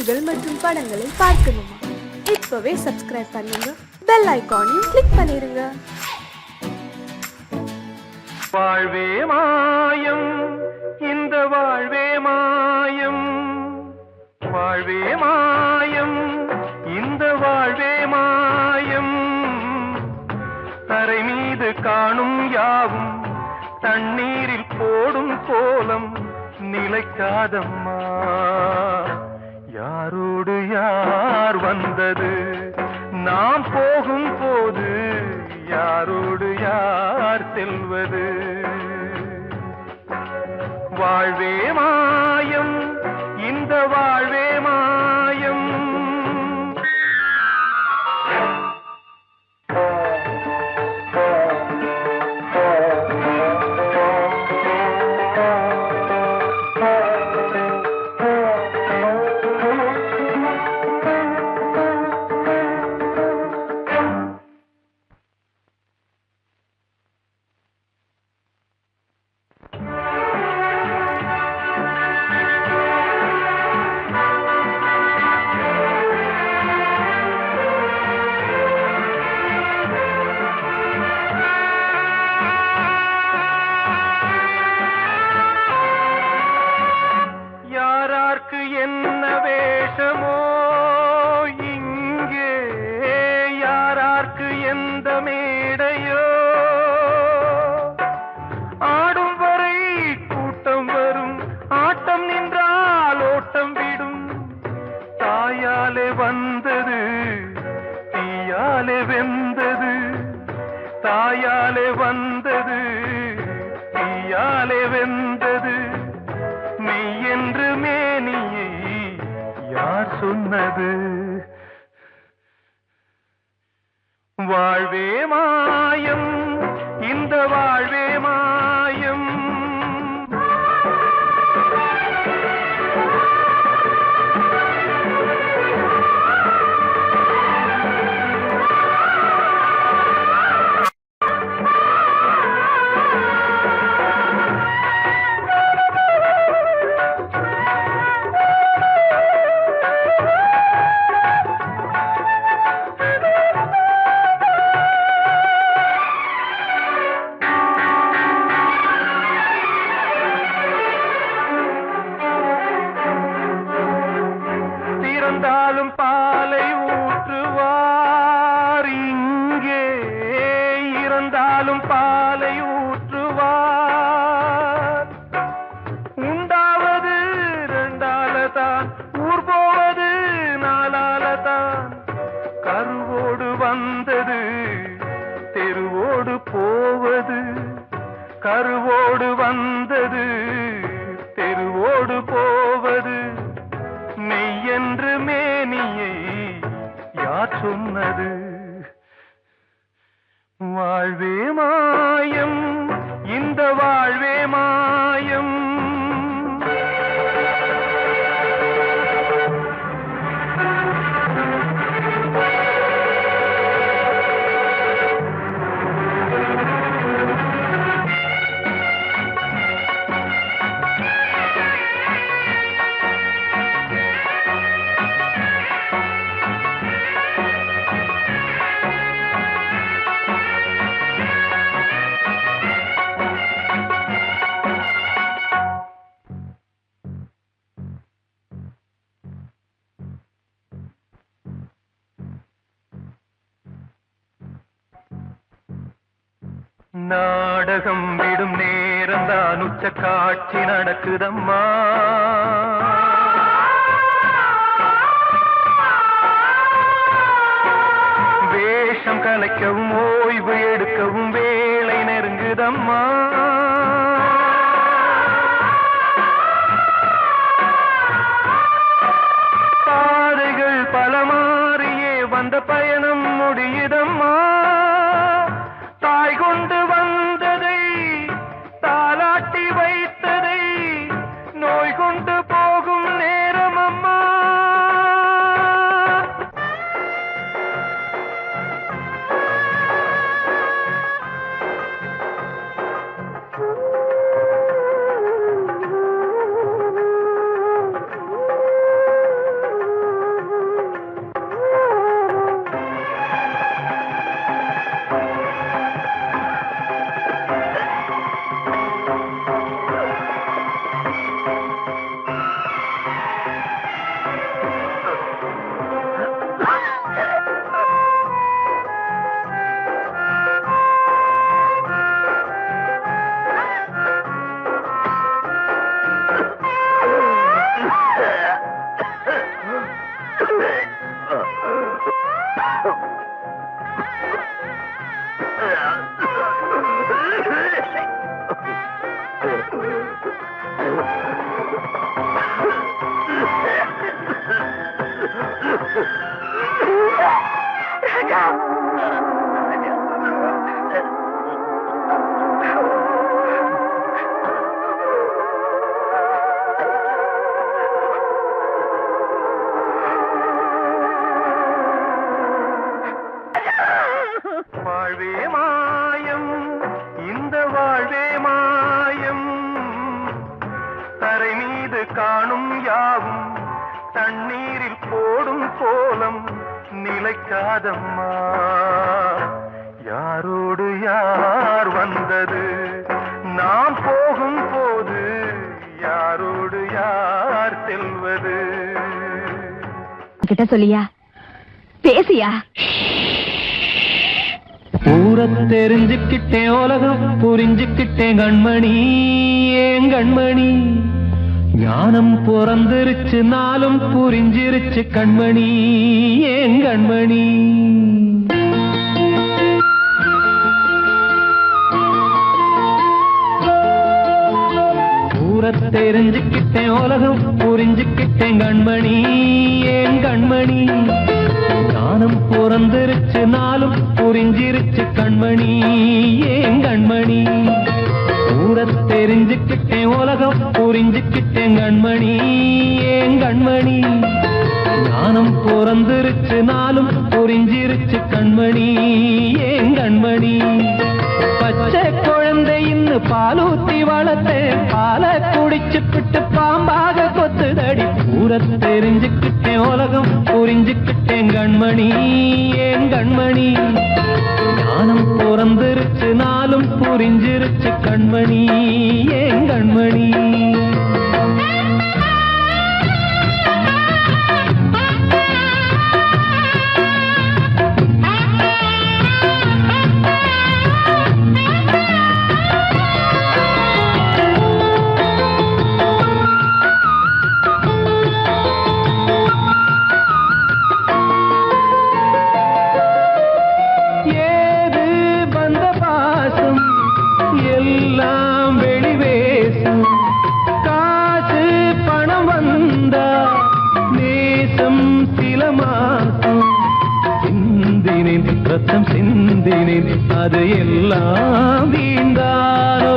காணொளிகள் மற்றும் படங்களை பார்க்கணுமா? இப்பவே சப்ஸ்கிரைப் பண்ணுங்க, பெல் ஐகானையும் கிளிக் பண்ணிருங்க. வாழ்வே மாயம், இந்த வாழ்வே மாயம், வாழ்வே மாயம், இந்த வாழ்வே மாயம். தரை மீது காணும் யாவும் தண்ணீரில் போடும் கோலம் நிலைக்காதம்மா. யாரோடு யார் வந்தது நாம் போகும் போது, யாரோடு யார் செல்வது? வாழ்வே மாயம், இந்த வாழ்வே மாயம். என்ன வேஷமோ இங்கே, யாரார்க்கு எந்த மேடையோ, ஆடும் வரை கூட்டம் வரும், ஆட்டம் நின்றால் ஓட்டம் விடும். தாயாலே வந்தது தீயாலே வெந்தது, தாயாலே வந்தது தீயாலே வெந்தது. மெய் என்று மேனியை யார் சொன்னது? வாழ்வே மாயம், இந்த வாழ்வே மாயம். இருந்தாலும் பாலை ஊற்றுவார் இங்கே, இருந்தாலும் பாலை ஊற்றுவார். உண்டாவது ரெண்டாலதான், ஊர் போவது நாலாலதான். கருவோடு வந்தது தெருவோடு போவது, கருவோடு வந்தது தெருவோடு போவது. மெய் என்று மேனியை யார் சொன்னது? வாழ்வே மாயம், இந்த வாழ்வே மாயம். நாடகம் விடும் நேரம்தான் உச்ச காட்சி நடக்குதம்மா. வேஷம் கலைக்கவும் ஓய்வு எடுக்கவும் வேளை நெருங்குதம்மா. பாதைகள் பல மாறியே வந்த பயணம் முடியுதம்மா. தாய் கொண்டு வந்ததை தாலாட்டி வைத்ததை நோய் கொண்டு போகும் வாழ்வே மாயம், இந்த வாழ்வே மாயம், தரை மீது காணும் யாவும் தண்ணீரில் போடும் கோலம் நிலைக்காதம்மா. யாரோடு யார் வந்தது நாம் போகும் போது, யாரோடு யார் செல்வது? கிட்ட சொல்லியா, பேசியா? ஊரை தெரிஞ்சுக்கிட்டேன், உலகம் புரிஞ்சுக்கிட்டேன் கண்மணி, ஏன் கண்மணி. ஞானம் பிறந்திருச்சு, நாளும் புரிஞ்சிருச்சு கண்மணி, ஏன் கண்மணி. ஊரை தெரிஞ்சுக்கிட்டேன், உலகம் புரிஞ்சுக்கிட்டேன் கண்மணி, ஏன் கண்மணி. ஞானம் பிறந்திருச்சு, நாளும் புரிஞ்சிருச்சு கண்மணி, ஏன் கண்மணி. ஊரை தெரிஞ்சுக்கிட்டேன், உலகம் புரிஞ்சுக்கிட்டேன் கண்மணி, ஏன் கண்மணி. ஞானம் பிறந்திருச்சு, நாளும் புரிஞ்சிருச்சு கண்மணி, ஏன் கண்மணி. பச்சை குழந்தை இன்னும் பாலூத்தி வளர்த்தேன், பாலை குடிச்சுப்பிட்டு பாம்பாக கொத்துதடி. ஊரை தெரிஞ்சுக்கிட்டேன், உலகம் புரிஞ்சுக்கிட்டேன் கண்மணி, ஏன் கண்மணி. ஞானம் பிறந்திருச்சு, நாளும் புரிஞ்சிருச்சு கண்மணி, ஏன் கண்மணி. எல்லாம் வெளிவேசும், காசு பணம் வந்தா நேசம் சில மாசம். சிந்தினேன் ரத்தம் சிந்தினேன், அது எல்லாம் வீண்டானோ.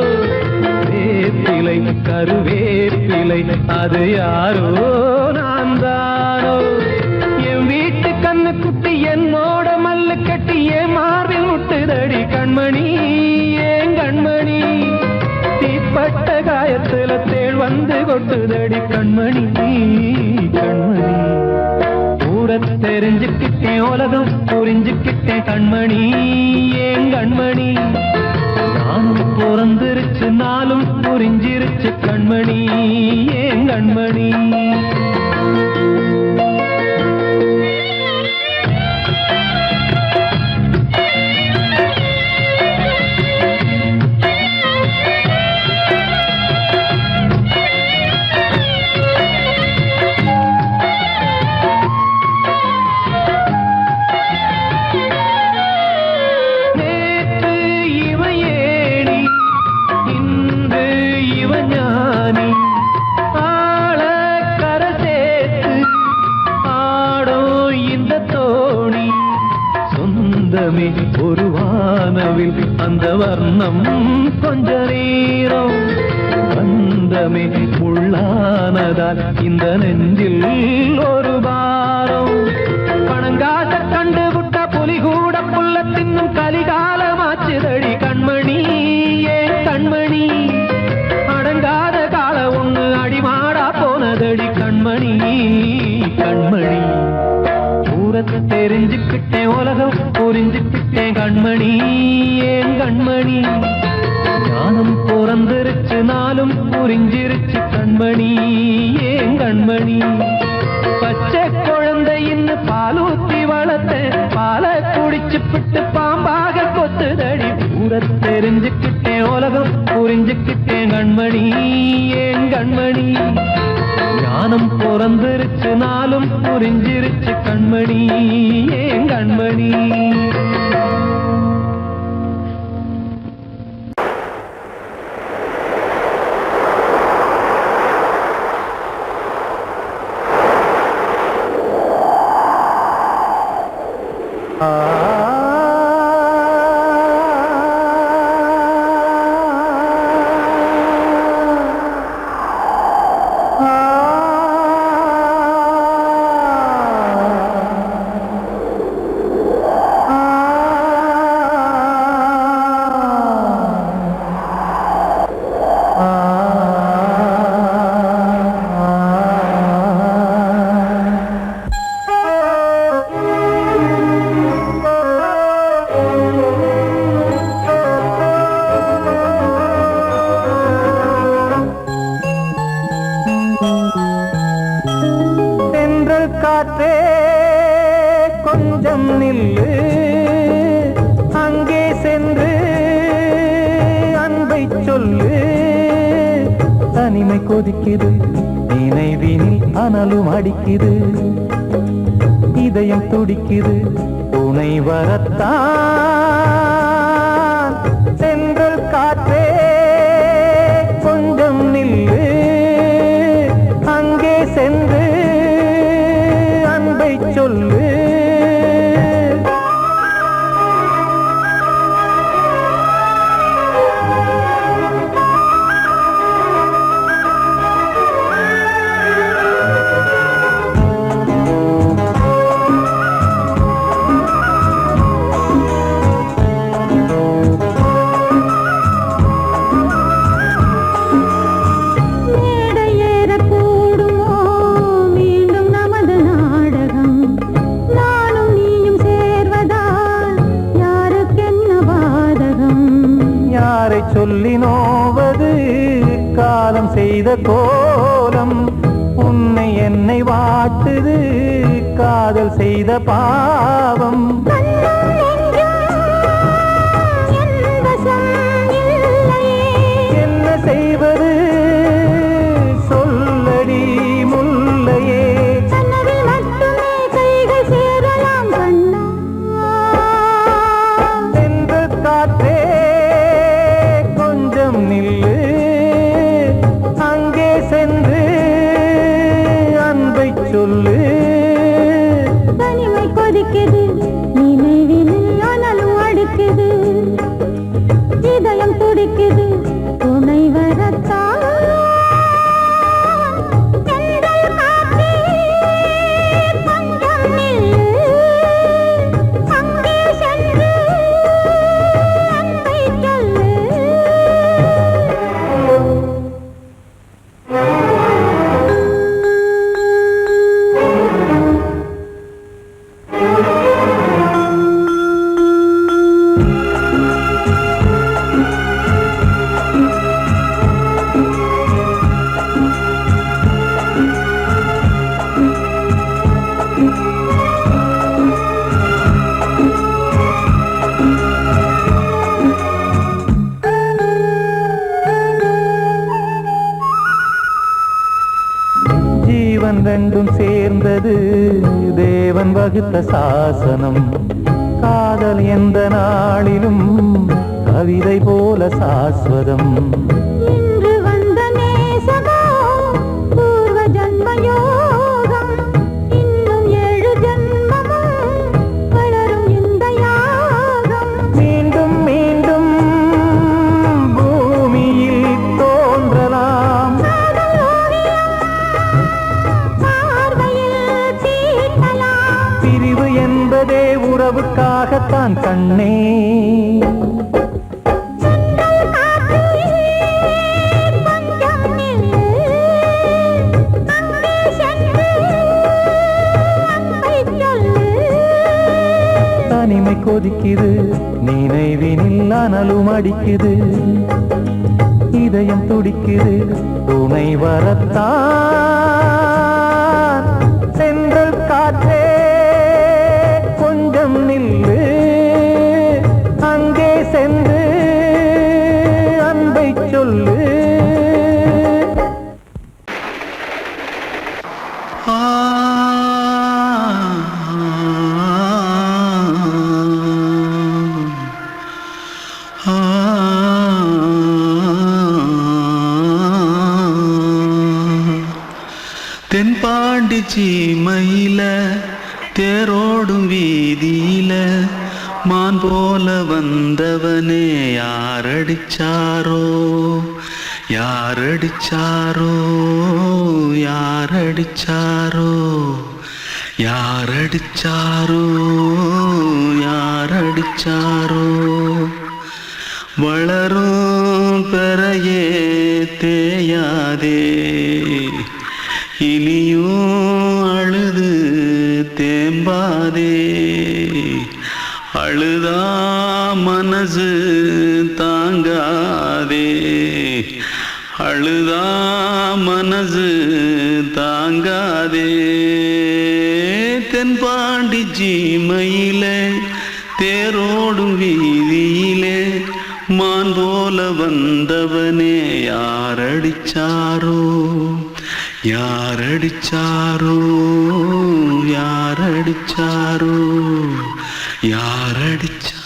வேப்பிலை கருவேப்பிலை, அது யாரோ நான் தானோ. என் வீட்டு கண்ணு குட்டி என்னோட மல்லு கட்டி என் மார்பில் முட்டுதடி கண்மணி, ஏன் கண்மணி. தீப்பட்ட காயத்துல தேள் வந்து கொட்டுதடி கண்மணி, கண்மணி. ஊரை தெரிஞ்சுக்கிட்டேன், உலகம் புரிஞ்சுக்கிட்டேன் கண்மணி, ஏன் கண்மணி. நானும் பிறந்திருச்சு, நாளும் புரிஞ்சிருச்சு கண்மணி, ஏன் கண்மணி. ஒரு வானவில் அந்த வர்ணம் கொஞ்ச நேரம் வந்தமே உள்ளானதால் இந்த நெஞ்சில் ஒரு பாரம். பணங்காச கண்டு விட்ட புலி கூட புல்ல தின்னும் கலிகாலமாச்சுதடி கண்மணி, ஏன் கண்மணி. அடங்காத கால ஒண்ணு அடிமாடா போனதடி கண்மணி, கண்மணி. ஊரை தெரிஞ்சுக்கிட்டேன், உலகம் புரிஞ்சுக்கிட்டேன் கண்மணி, ஏன் கண்மணி. ஞானம் பிறந்திருச்சு, நாளும் புரிஞ்சிருச்சு கண்மணி, ஏன் கண்மணி. பச்சை குழந்தை இன்னும் பாலூத்தி வளர்த்தேன், பாலை குடிச்சுப்பிட்டு பாம்பாக கொத்துதடி. ஊரை தெரிஞ்சுக்கிட்டேன், உலகம் புரிஞ்சுக்கிட்டேன் கண்மணி, ஏன் கண்மணி. ஞானம் பிறந்திருச்சு நாளும் புரிஞ்சிருச்சு கண்மணி ஏன் கண்மணி. காற்றே கொஞ்சம் நில்லு, அங்கே சென்று அன்பை சொல்லு. தனிமை கொதிக்குது நினைவினில் அனலும் அடிக்குது, இதயம் துடிக்குது துணை வரத்தான். சென்றல் காற்றே கொஞ்சம் நில்லு, அங்கே சென்று அன்பை சொல்லு. சொல்லி நோவது காலம் செய்த கோலம், உன்னை என்னை வாட்டுது காதல் செய்த பாவம். என்ன செய்வது சொல்லடி முல்லையே, சென்று காற்றே நில்லு, அங்கே சென்று அன்பை சொல்லு. தனிமை கொதிக்குது நினைவினில் அனலும் அடிக்குது, இதயம் துடிக்குது துணை வரத்தான். ஜீவன் ரெண்டும் சேர்ந்தது தேவன் வகுத்த சாசனம், காதல் எந்த நாளிலும் கவிதை போல சாஸ்வதம். இன்று வந்த நேசமோ பூர்வ ஜன்ம யோகம், இன்னும் 7 ஜன்மமும் வளரும் இந்த யாகம். மீண்டும் மீண்டும் பூமியில் தோன்றலாம், பிரிவு என்பதே உறவுக்காகத்தான் கண்ணே. தனிமை கொதிக்குது நினைவினில் அனலும் அடிக்குது, இதயம் துடிக்குது துணை வரத்தான். சென்றல் காற்றே கொஞ்சம் நில்லு, அங்கே சென்று அன்பை சொல்லு. சீமையில தேரோடும் வீதியில மான் போல வந்தவனே யாரடிச்சாரோ யாரடிச்சாரோ யாரடிச்சாரோ யாரடிச்சாரோ யாரடிச்சாரோ வளரும் பெறையே தேயாதே இனியும் அழுது தேம்பாதே அழுதா மனசு தாங்காதே அழுதா மனசு தாங்காதே தென்பாண்டி சீமையிலே தேரோடும் வீதியிலே மான் போல வந்தவனே யாரடிச்சாரோ யாரடிச்சாரோ யாரடிச்சாரோ யாரடிச்சா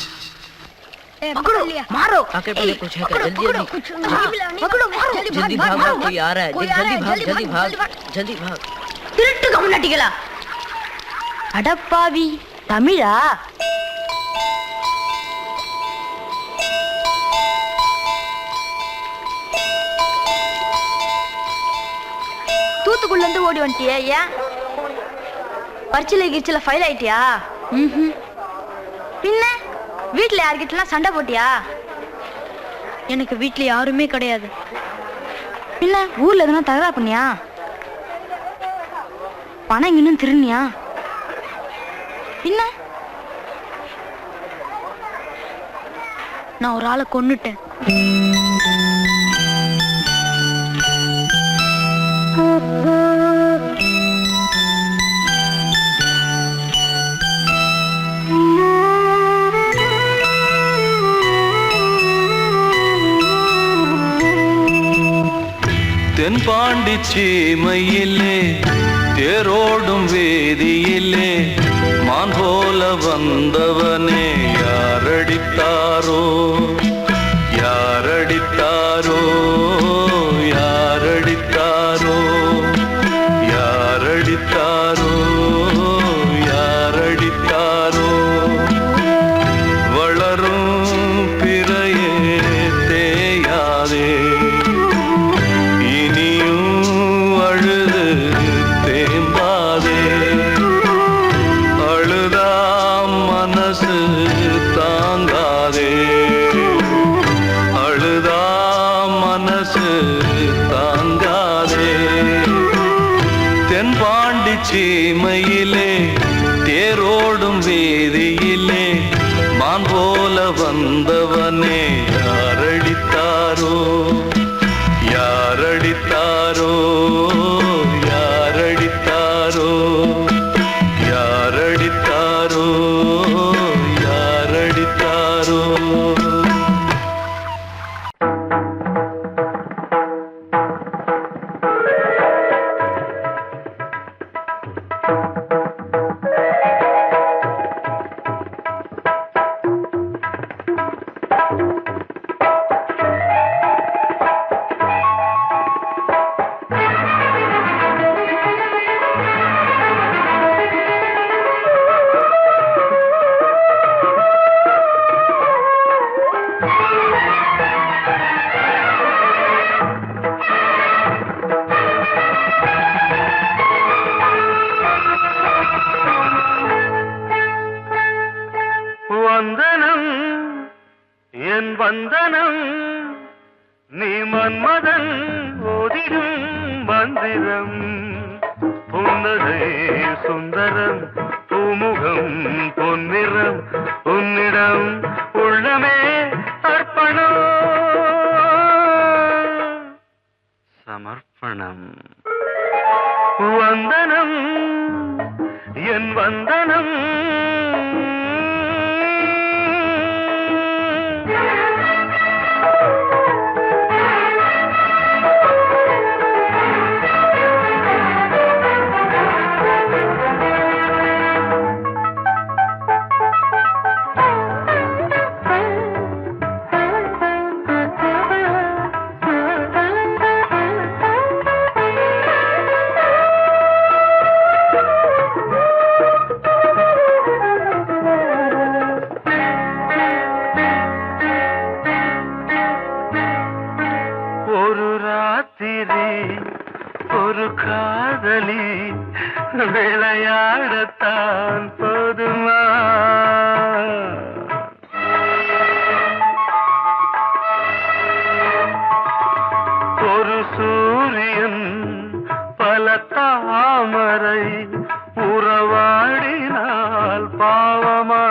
पकड़ो मारो आके पहले कुछ है क्या जल्दी जल्दी पकड़ो मारो जल्दी भाग भाग कोई आ रहा है जल्दी भाग जल्दी भाग திருட்டு கம்னாட்டிகளா அடப்பாவி தமிழா தூத்துக்குள்ள இருந்து ஓடி வந்துட்டியா ஏன் பரிச்சையில கிரிச்சில ஃபைல் ஆயிட்டியா பின்ன வீட்டுல யார்கிட்டலாம் சண்டை போட்டியா எனக்கு வீட்டுல யாருமே கிடையாது பின்ன ஊர்ல எதுனா தகரா பண்ணியா பணம் இன்னும் திருநியா பின்ன நான் ஒரு ஆளை கொன்னுட்டேன் தென்பாண்டி சீமையிலே தேரோடும் வேதியிலே மான் போல வந்தவனே யாரடித்தாரோ யாரடித்தாரோ யாரடித்தாரோ யாரடித்தாரோ யாரடித்தாரோ வளரும் பிறையே தேயாதே சீமையிலே தேரோடும் வேதியிலே மான் போல வந்தவனே யாரடித்தாரோ யாரடித்தாரோ யாரடித்தாரோ யாரடித்தாரோ யாரடித்தாரோ வந்தனம் என் வந்தனம் நீ மன்மதன் ஓதிடும் மந்திரம் புன்னகை சுந்தரம் பூமுகம் பொன்னிறம் உன்னிடம் உள்ளமே அர்ப்பணம் சமர்ப்பணம் வந்தனம் என் வந்தனம் விடத்தான் போதுமா? ஒரு சூரியன் பல தாமரை உறவாடினால் பாவமா?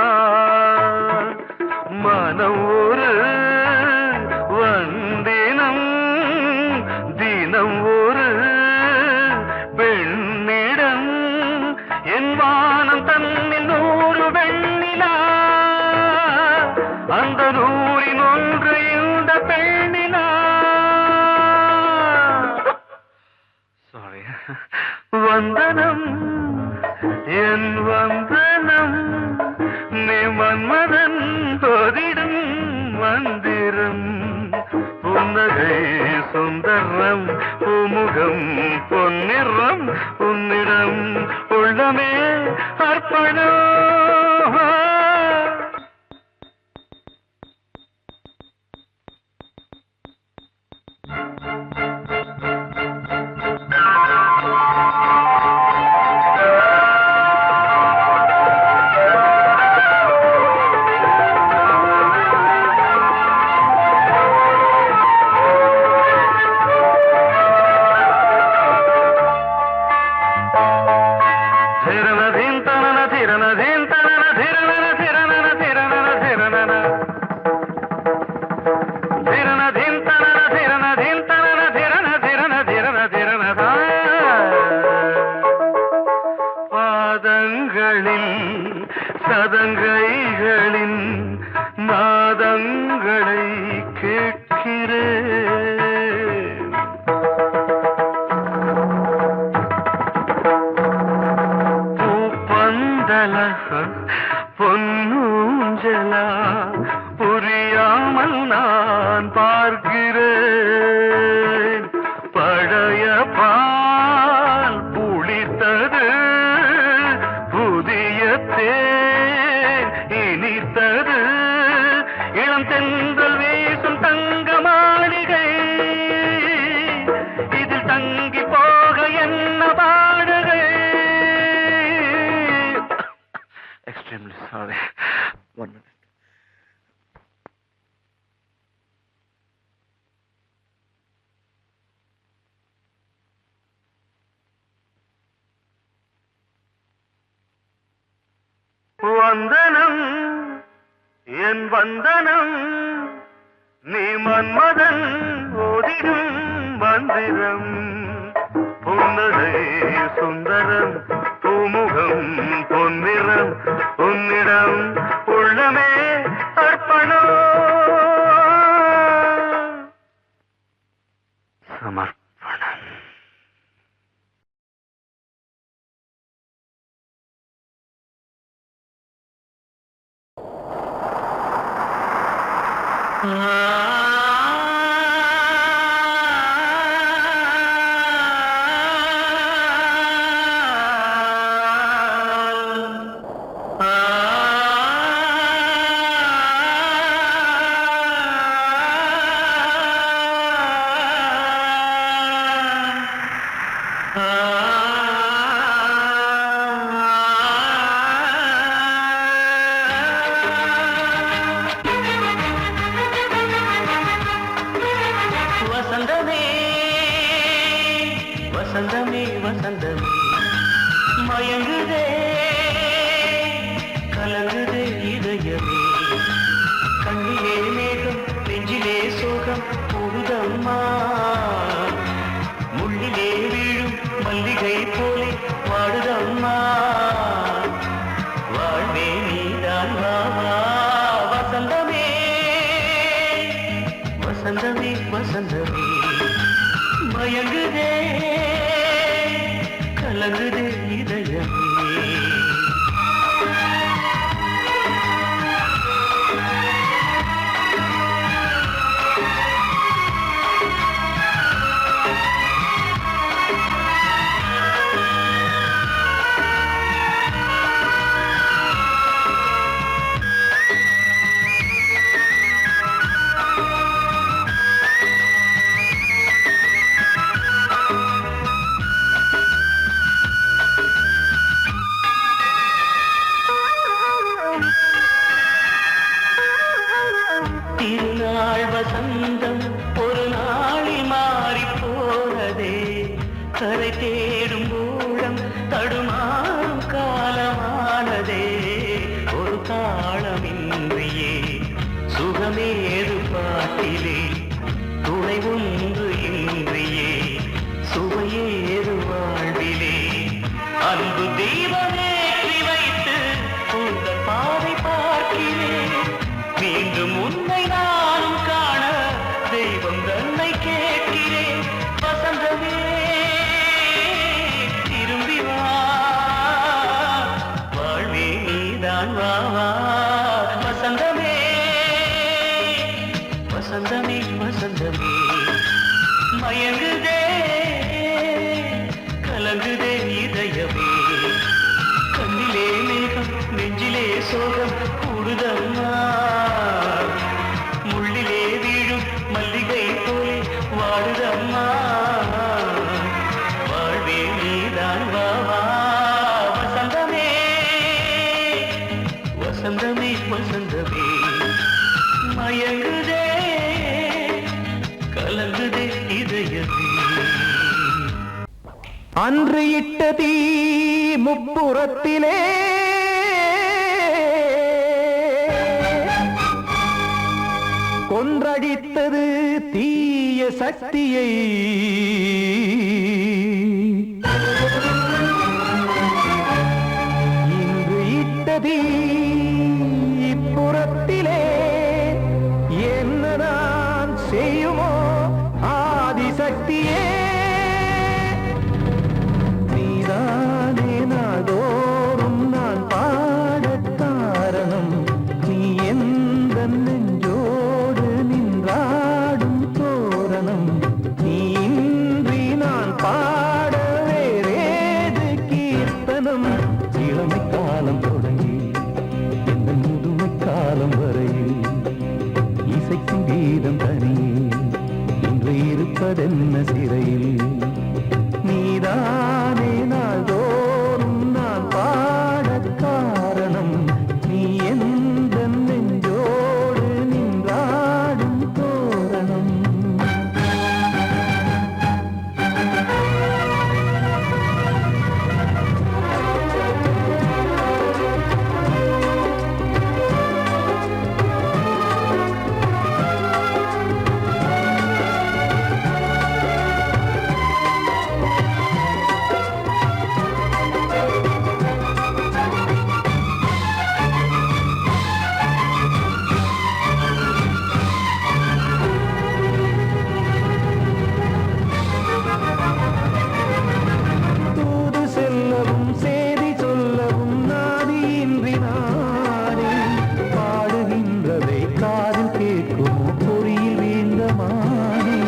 மனம் ஒரு வந்தினம் தினம் ஒரு பெண்ணிடம் என் வானம் தன்னில் 100 வெண்ணிலா அந்த 100இன் ஒன்று இந்த பெண்ணிலா. சாரி. வந்தனம் என் வந்தனம் நீ மன்மதன் போதிடும் மந்திரம். புன்னகை சுந்தரம் பூமுகம் பொன்னிறம் உன்னிடம் உள்ளமே அர்ப்பணம். பாதங்களில் சதங்கைகளின் நாதங்களை கேட்கிறேன். பூப்பந்தல பொன்னூஞ்சலா புரியாமல் நான் பார்க்கிறேன். பழைய பால் புளித்தது புதிய தேன் இனித்தது இளம் தென்றல் வீசும் தங்க மாளிகை இதில் தங்கி போக என்ன பாடுகை. Extremely sorry. 1 minute. வந்தனம் என் வந்தனம் நீ மன்மதன் ஓதிடும் மந்திரம். புன்னகை சுந்தரம் பூமுகம் பொன்னிறம் உன்னிடம் உள்ளமே அர்ப்பணம் சமர்ப்பணம். மீண்டும் உன்னை நானும் காண தெய்வம் தன்னை கேட்கிறேன். வசந்தமே திரும்பி வா, வாழ்வே நீதான் வா வா. வசந்தமே வசந்தமே வசந்தமே மயங்குதே கலங்குதே இதயமே. கண்ணிலே மேகம் நெஞ்சிலே சோகம் கூடுதம்மா. முள்ளிலே வீழும் மல்லிகை போலே வாடுதம்மா. வாழ்வே நீதான் வா வா. வசந்தமே வசந்தமே வசந்தமே மயங்குதே கலங்குதே இதயமே. அன்று இட்ட தீ முப்புறத்திலே கொன்றடித்தது தீய சக்தியை. இன்று இட்ட தீ இப்புறத்திலே என்ன நான் செய்யுமோ ஆதிசக்தியே. நீதானே நாடோறும் நான் பாடக் காரணம். நீ எந்த நெஞ்சோடு நின்றாடும் தோரணம். நீ இன்றி நான் பாட வேறேது கீர்த்தனம். இளமை காலம் தொடங்கி எந்த முதுமை காலம் வரையில் இசைக்கும் கீதம் தனியே இன்று இருப்பதென்ன சிறையில். நீதானே நாள்தோறும் நான் பாடக் காரணம். நீ எந்த நெஞ்சோடு நின்றாடும் தோரணம். தூது செல்லவும் சேதி சொல்லவும் நாதியின்றி நானே பாடுகின்றதை காதில் கேட்குமோ பொறியில் வீழ்ந்த மானே.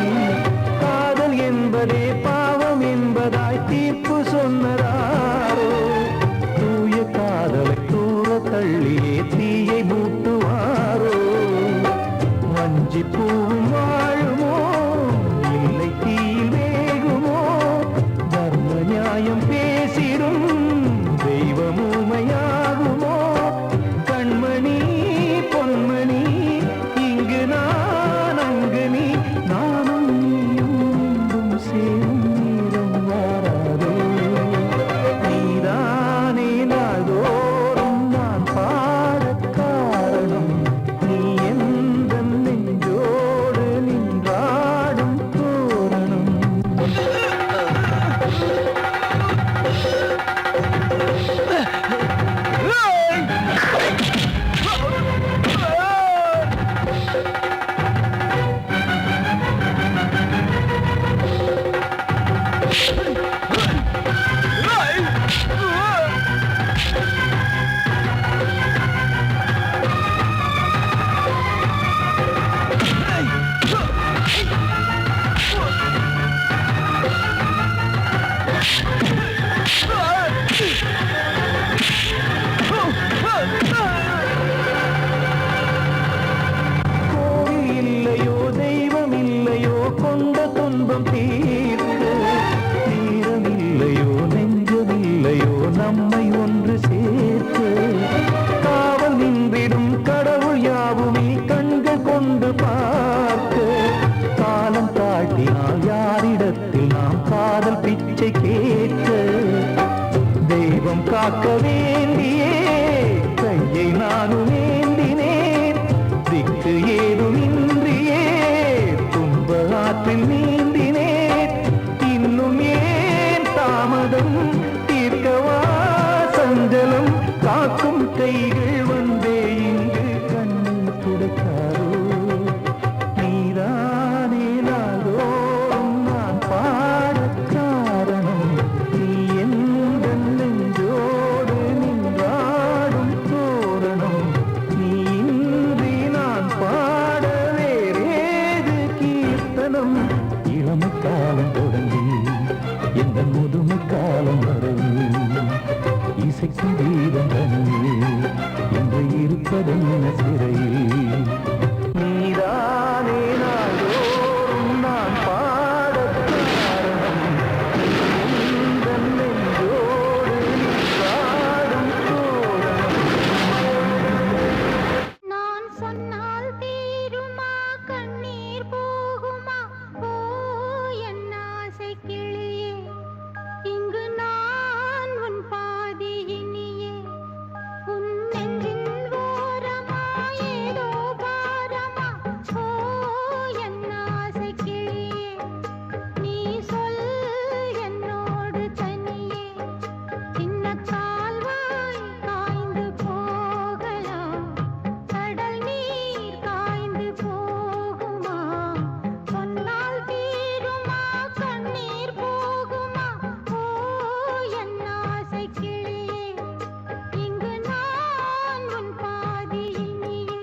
காதல் என்பதே பாவம் என்பதாய் தீர்ப்பு சொன்னதாரோ. தூய காதலை தூர தள்ளியே தீயை மூட்டுவாரோ. வஞ்சி பூவும் வாழுமோ இல்லை தீயில் வேகுமோ. தர்ம நியாயம் பேசிடும் தெய்வமுமையாகுமோ. கண்மணி பொன்மணி இங்கு நான் அங்கு நீ நானும் நீயும் மீண்டும் சேரும் நேரம் வாராதோ. நீதானே நாள்தோறும் நான் பாடக் காரணம். நீ எந்த நெஞ்சோடு நின்றாடும் தோரணம். கோவில் இல்லையோ தெய்வம் இல்லையோ கொண்ட துன்பம் தீர்க்க. நேரம் இல்லையோ நெஞ்சம் இல்லையோ நம்மை ஒன்று சேர்க்க. காவல் நின்றிடும் கடவுள் யாவுமே கண்கள் கொண்டு பார்க்க. காலம் தாட்டினால் யாரிடத்தில் நாம் காதல் பிச்சை கேட்க. தெய்வம் காக்க வேண்டியே கையை நானும் ஏந்தினேன். திக்கு ஏதுமின்றியே துன்ப ஆற்றில் நீந்தினேன். இன்னும் ஏன் தாமதம் தீர்க்கவா சஞ்சலம். காக்கும் கைகள் வந்தே இங்கு கண்ணை துடைக்காத. கீதம் தனியே இன்று இருப்பதென்ன சிறையில் நீதானே நாள்தோறும் நான் பாடக் காரணம் உந்தன் நெஞ்சோடு நீ பாடும் தோரணம் நான் சொன்னால் தீருமா கண்ணீர் போகுமா ஓ என் ஆசை கிளியே இங்கு நான் உன் பாதி இனியே உன் நெஞ்சின் ஓரமா ஏதோ பாரமா ஓ என் ஆசை கிளியே நீ சொல் என்னோடு தனியே சின்ன கால்வாய் காய்ந்து போகலாம் கடல் நீர் காய்ந்து போகுமா சொன்னால் தீருமா கண்ணீர் போகுமா ஓ என் ஆசை கிளியே இங்கு நான் உன் பாதி இனியே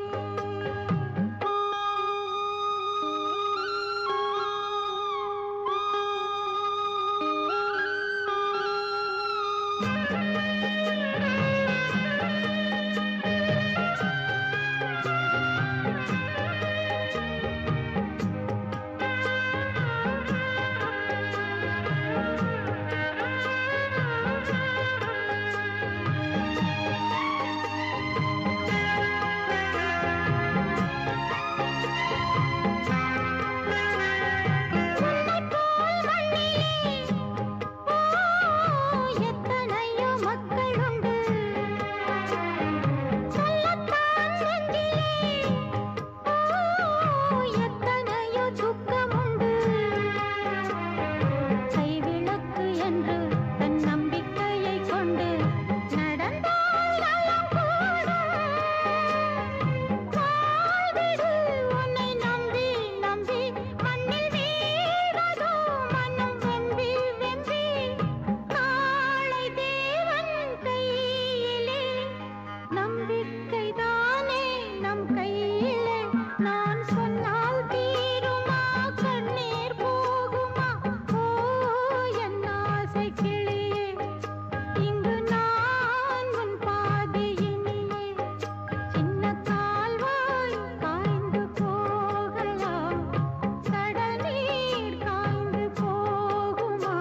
எத்தனையோ மக்கள் உண்டு சொல்லத்தான் நெஞ்சிலே எத்தனையோ துக்கம் உண்டு கைவிளக்கு என்று தன் நம்பிக்கையை கொண்டு நடந்தால் நலம் கூடும் வாழ்விடு உன்னை நம்பி நம்பி மண்ணில் வீழ்வதோ மனம் வெம்பி வெம்பி காளை தேவன் கையிலே நம்பிக்கைதானே நம் கையிலே நான் சொன்னால் தீருமா கண்ணீர் போகுமா ஓ என் ஆசை கிளியே இங்கு நான் உன் பாதி இனியே சின்ன கால்வாய் காய்ந்து போகலாம் கடல் நீர் காய்ந்து போகுமா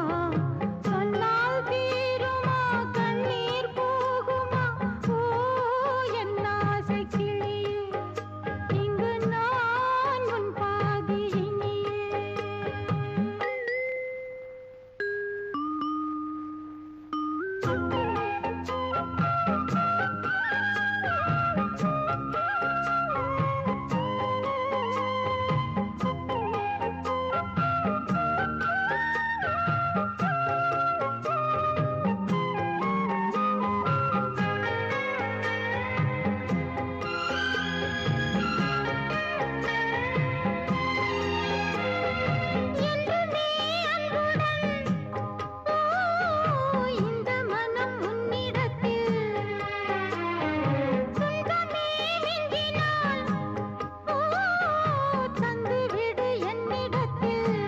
சொன்னால் தீருமா கண்ணீர் போகுமா ஓ என் ஆசை கிளியே இங்கு நான் உன் பாதி இனியே என்றுமே அன்புடன் இந்த மனம் உன்னிடத்தில் சொந்தமே மிஞ்சினால் தந்துவிடு என்னிடத்தில்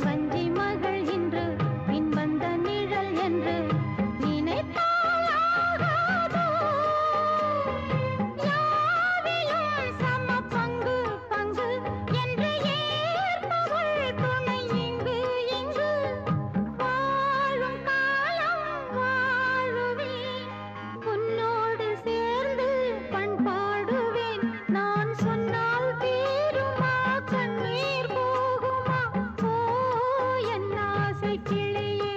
வஞ்சி மகள் இன்று பின் வந்த நிழல் என்று நினைத்தால் ஆகாதோ யாவிலும் சம பங்கு பங்கு என்று ஏற்பவள் துணை இங்கு இங்கு வாழும் காலம் வாழுவேன் உன்னோடு சேர்ந்து பண்பாடுவேன் நான் சொன்னால் தீருமா கண்ணீர் போகுமா ஓ என் ஆசை கிளியே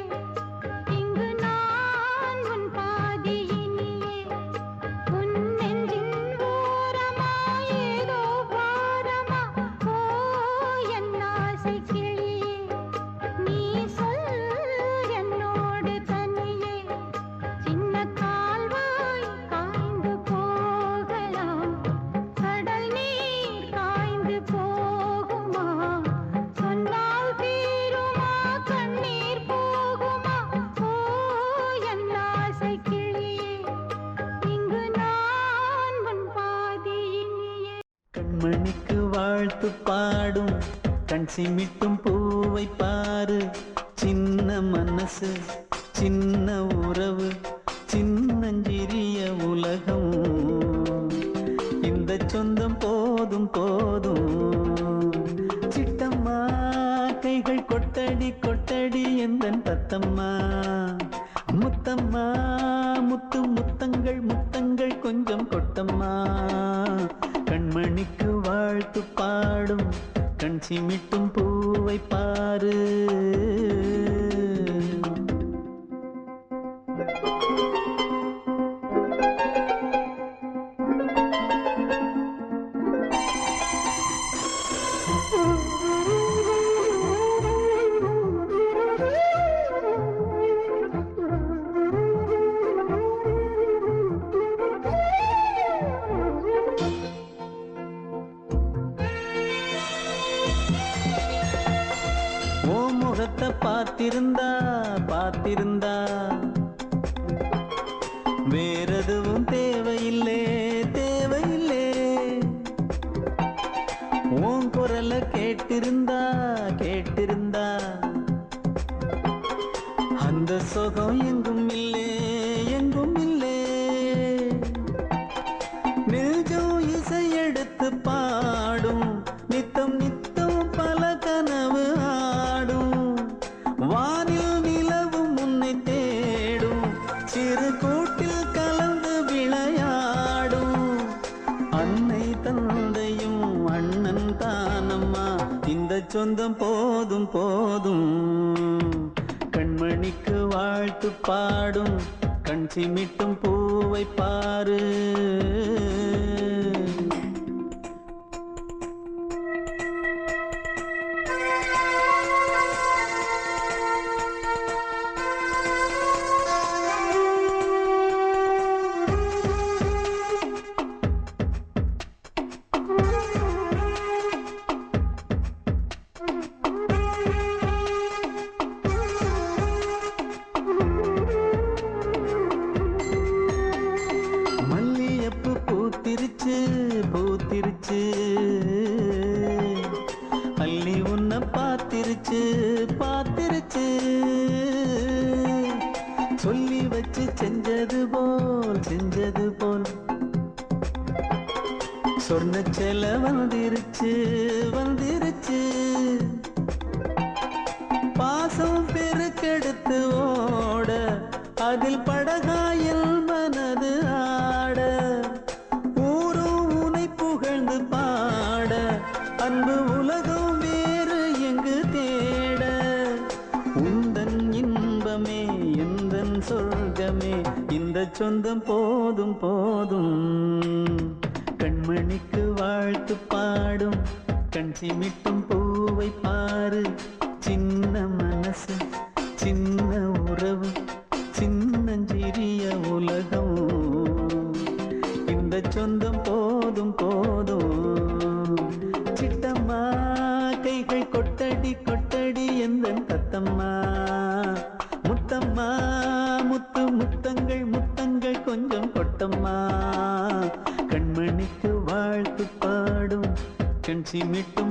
இங்கு நான் உன் பாதி இனியே உன் நெஞ்சின் ஓரமா ஏதோ பாரமா ஓ என் ஆசை கிளியே நீ சொல் என்னோடு தனியே சின்ன கால்வாய் காய்ந்து போகலாம் கடல் நீர் காய்ந்து போகுமா சொன்னால் தீருமா கண்ணீர் போகுமா ஓ என் ஆசை கிளியே இங்கு நான் உன் பாதி இனியே கண்மணிக்கு வாழ்த்து பாடும் கண் சிமிட்டும் பூவை பாரு சின்ன மனசு சின்ன உறவு சிட்டம்மா முத்து முத்தங்கள் முத்தங்கள் கொஞ்சம் கொட்டம்மா கண்மணிக்கு வாழ்த்து பாடும் கண் சிமிட்டும் பூவை பாரு முகத்தை பார்த்திருந்தா பார்த்திருந்தா வேறெதுவும் தேவையில்லை தேவையில்லை உன் குரலை கேட்டிருந்தா கேட்டிருந்தா அந்த சுகம் எங்கும் இல்லை எங்கும் இல்லை நெஞ்சம் இசை எடுத்து பாடும் நித்தம் நித்தம் பல கனவு ஆடும் வானில் நிலவும் உன்னை தேடும் சிறு கூட்டில் கலந்து விளையாடும் அன்னை தந்தையும் அண்ணன் தானம்மா இந்த சொந்தம் போதும் போதும் கண்மணிக்கு வாழ்த்து பாடும் கண் சிமிட்டும் பூவை பாரு பூத்திருச்சு பூத்திருச்சு அள்ளி உன்னை பார்த்திருச்சு பார்த்திருச்சு சொல்லி வச்சு செஞ்சது போல் சொன்ன செல வந்துருச்சு வந்துருச்சு பாசம் பெருக்கெடுத்து ஓட அதில் படகாயில் மனது ஆட ஊரும் உனை புகழ்ந்து பாட அன்பு உலகம் வேறு எங்கு தேட உந்தன் இன்பமே எந்தன் சொர்க்கமே இந்த சொந்தம் போதும் போதும் கண்மணிக்கு வாழ்த்து பாடும் கண் சிமிட்டும் பூவை பாரு சின்ன மனசு சின்ன உறவு சின்னஞ்சிறிய உலகம் இந்த சொந்தம் போதும் போதும் சிட்டம்மா கைகள் கொட்டடி கொட்டடி எந்தன் தத்தம்மா முத்தம்மா முத்து முத்தங்கள் முத்தங்கள் கொஞ்சம் கொட்டம்மா கண்மணிக்கு வாழ்த்து பாடும் கண் சிமிட்டும்